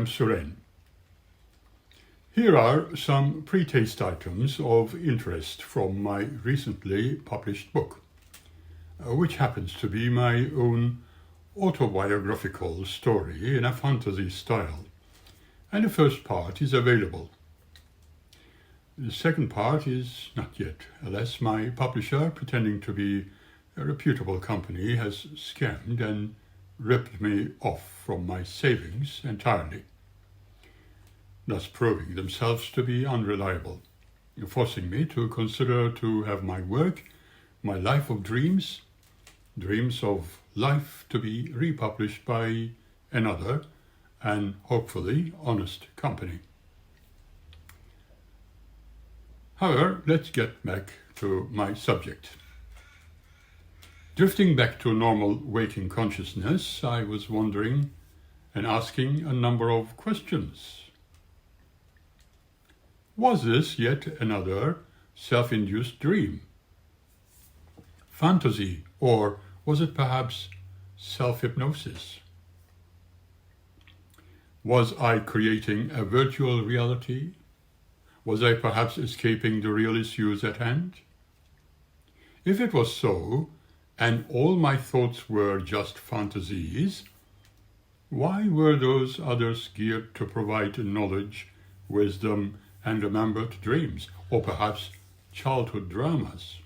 Suren. Here are some pre-taste items of interest from my recently published book, which happens to be my own autobiographical story in a fantasy style, and the first part is available. The second part is not yet, unless my publisher, pretending to be a reputable company, has scammed and ripped me off from my savings entirely, thus proving themselves to be unreliable, forcing me to consider to have my work, my life of dreams of life, to be republished by another and hopefully honest company. However, let's get back to my subject. Drifting back to normal waking consciousness, I was wondering and asking a number of questions. Was this yet another self-induced dream, fantasy, or was it perhaps self-hypnosis? Was I creating a virtual reality? Was I perhaps escaping the real issues at hand? If it was so, and all my thoughts were just fantasies, why were those others geared to provide knowledge, wisdom, and remembered dreams, or perhaps childhood dramas?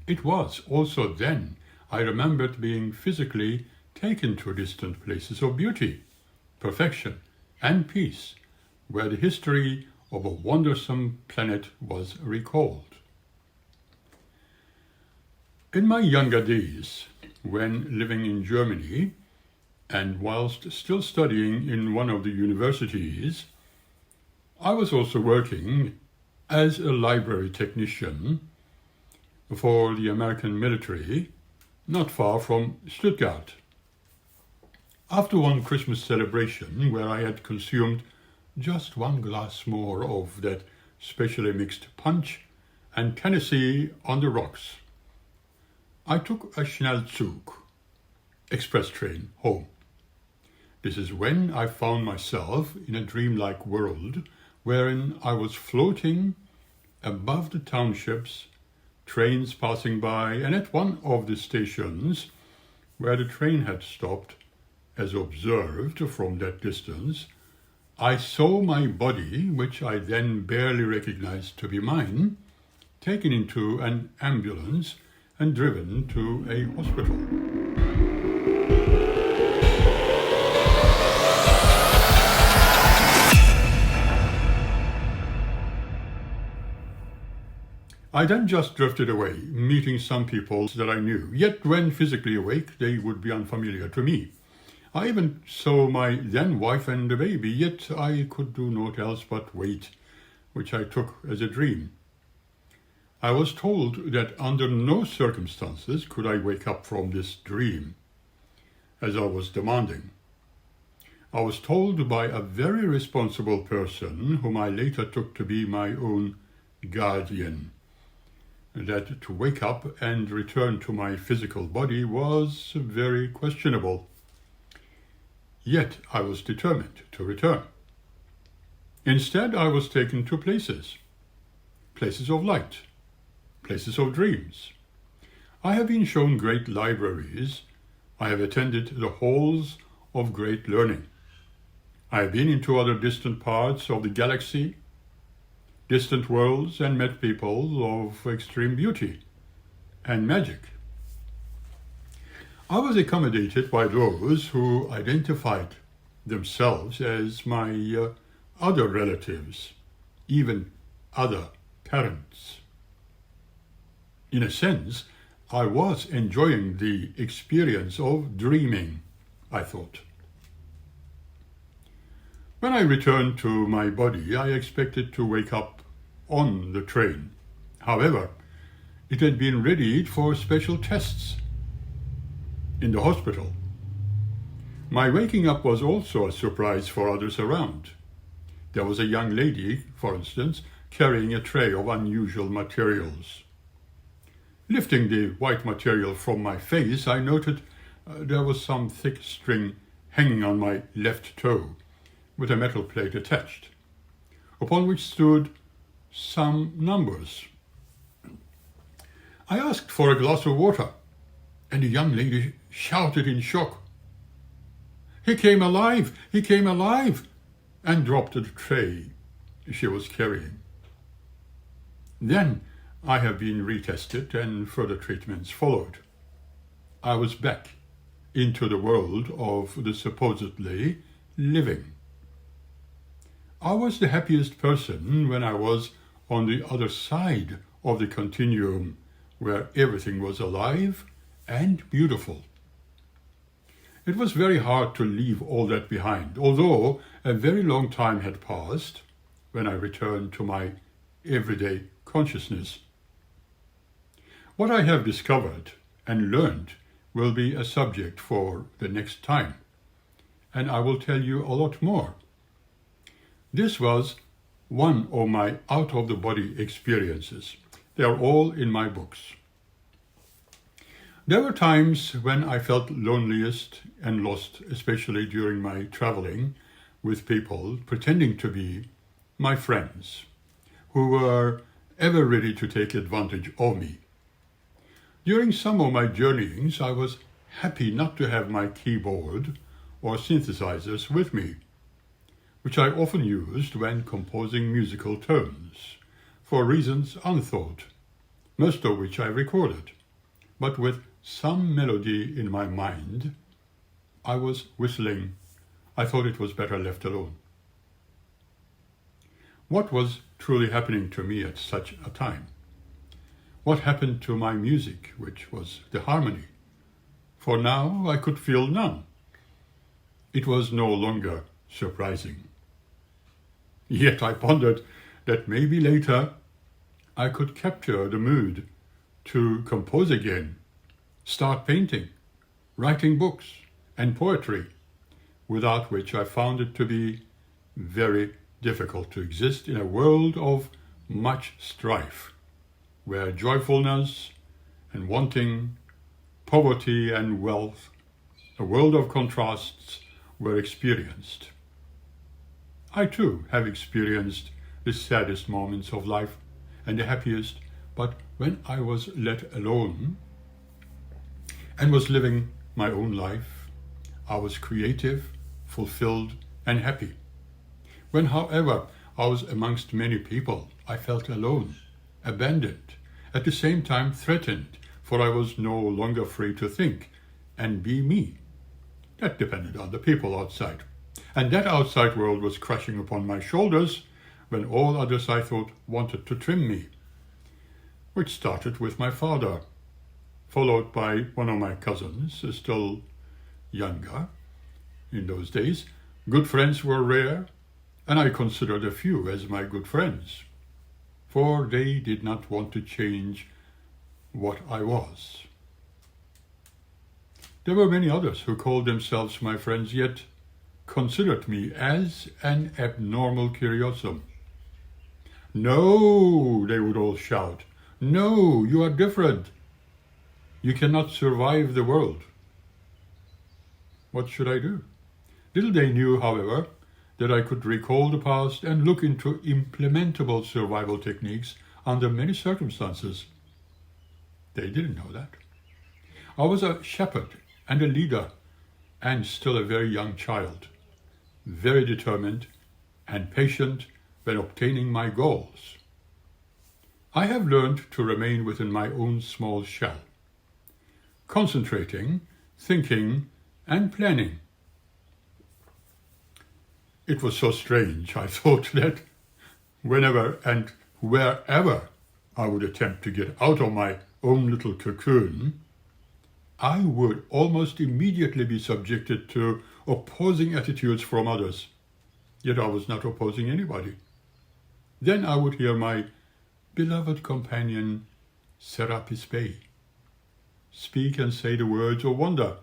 It was also then I remembered being physically taken to distant places of beauty, perfection, and peace, where the history of a wondersome planet was recalled. In my younger days, when living in Germany, and whilst still studying in one of the universities, I was also working as a library technician for the American military, not far from Stuttgart. After one Christmas celebration, where I had consumed just one glass more of that specially mixed punch and Tennessee on the rocks, I took a Schnellzug, express train, home. This is when I found myself in a dreamlike world wherein I was floating above the townships, trains passing by, and at one of the stations where the train had stopped, as observed from that distance, I saw my body, which I then barely recognized to be mine, taken into an ambulance and driven to a hospital. I then just drifted away, meeting some people that I knew, yet when physically awake they would be unfamiliar to me. I even saw my then wife and the baby, yet I could do naught else but wait, which I took as a dream. I was told that under no circumstances could I wake up from this dream, as I was demanding. I was told by a very responsible person, whom I later took to be my own guardian, that to wake up and return to my physical body was very questionable. Yet I was determined to return. Instead, I was taken to places of light, places of dreams. I have been shown great libraries. I have attended the halls of great learning. I have been into other distant parts of the galaxy, distant worlds, and met people of extreme beauty and magic. I was accommodated by those who identified themselves as my other relatives, even other parents. In a sense, I was enjoying the experience of dreaming, I thought. When I returned to my body, I expected to wake up on the train. However, it had been readied for special tests in the hospital. My waking up was also a surprise for others around. There was a young lady, for instance, carrying a tray of unusual materials. Lifting the white material from my face, I noted there was some thick string hanging on my left toe, with a metal plate attached, upon which stood some numbers. I asked for a glass of water, and the young lady shouted in shock, "He came alive! He came alive!" and dropped the tray she was carrying. Then I have been retested and further treatments followed. I was back into the world of the supposedly living. I was the happiest person when I was on the other side of the continuum where everything was alive and beautiful. It was very hard to leave all that behind, although a very long time had passed when I returned to my everyday consciousness. What I have discovered and learned will be a subject for the next time, and I will tell you a lot more. This was one of my out-of-the-body experiences. They are all in my books. There were times when I felt loneliest and lost, especially during my traveling with people pretending to be my friends, who were ever ready to take advantage of me. During some of my journeyings, I was happy not to have my keyboard or synthesizers with me, which I often used when composing musical tones, for reasons unthought, most of which I recorded, but with some melody in my mind. I was whistling. I thought it was better left alone. What was truly happening to me at such a time? What happened to my music, which was the harmony? For now I could feel none. It was no longer surprising. Yet I pondered that maybe later I could capture the mood to compose again, start painting, writing books and poetry, without which I found it to be very difficult to exist in a world of much strife, where joyfulness and wanting, poverty and wealth, a world of contrasts, were experienced. I too have experienced the saddest moments of life and the happiest, but when I was let alone and was living my own life, I was creative, fulfilled, and happy. When, however, I was amongst many people, I felt alone, abandoned, at the same time threatened, for I was no longer free to think and be me. That depended on the people outside. And that outside world was crushing upon my shoulders when all others, I thought, wanted to trim me, which started with my father, followed by one of my cousins, still younger in those days. Good friends were rare, and I considered a few as my good friends, for they did not want to change what I was. There were many others who called themselves my friends, yet considered me as an abnormal curiosum. "No," they would all shout. "No, you are different. You cannot survive the world." What should I do? Little they knew, however, that I could recall the past and look into implementable survival techniques under many circumstances. They didn't know that. I was a shepherd and a leader, and still a very young child, very determined and patient when obtaining my goals. I have learned to remain within my own small shell, concentrating, thinking, and planning. It was so strange, I thought, that whenever and wherever I would attempt to get out of my own little cocoon, I would almost immediately be subjected to opposing attitudes from others. Yet I was not opposing anybody. Then I would hear my beloved companion, Serapis Bey, speak and say the words of wonder.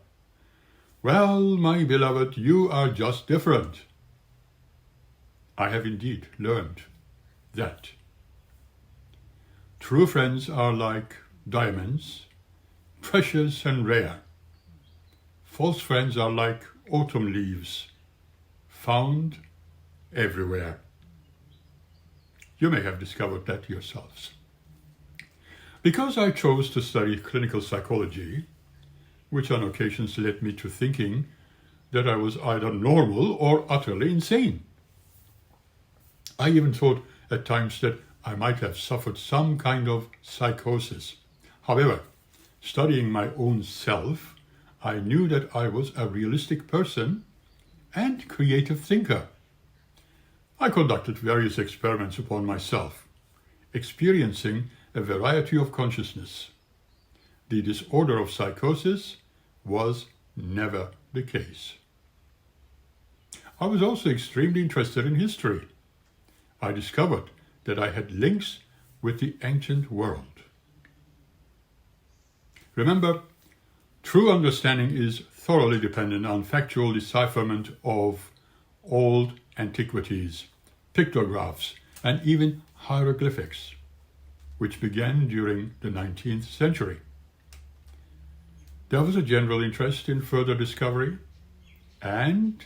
"Well, my beloved, you are just different." I have indeed learned that. True friends are like diamonds, precious and rare. False friends are like autumn leaves, found everywhere. You may have discovered that yourselves. Because I chose to study clinical psychology, which on occasions led me to thinking that I was either normal or utterly insane. I even thought at times that I might have suffered some kind of psychosis. However, studying my own self, I knew that I was a realistic person and creative thinker. I conducted various experiments upon myself, experiencing a variety of consciousness. The disorder of psychosis was never the case. I was also extremely interested in history. I discovered that I had links with the ancient world. Remember, true understanding is thoroughly dependent on factual decipherment of old antiquities, pictographs, and even hieroglyphics, which began during the 19th century. There was a general interest in further discovery, and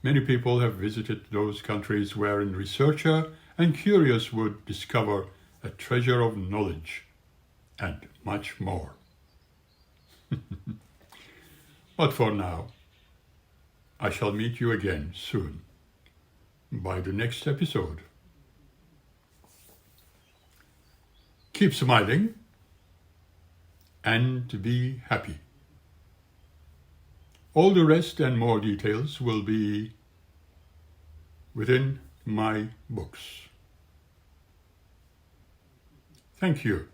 many people have visited those countries wherein researcher and curious would discover a treasure of knowledge and much more. But for now, I shall meet you again soon by the next episode. Keep smiling and be happy. All the rest and more details will be within my books. Thank you.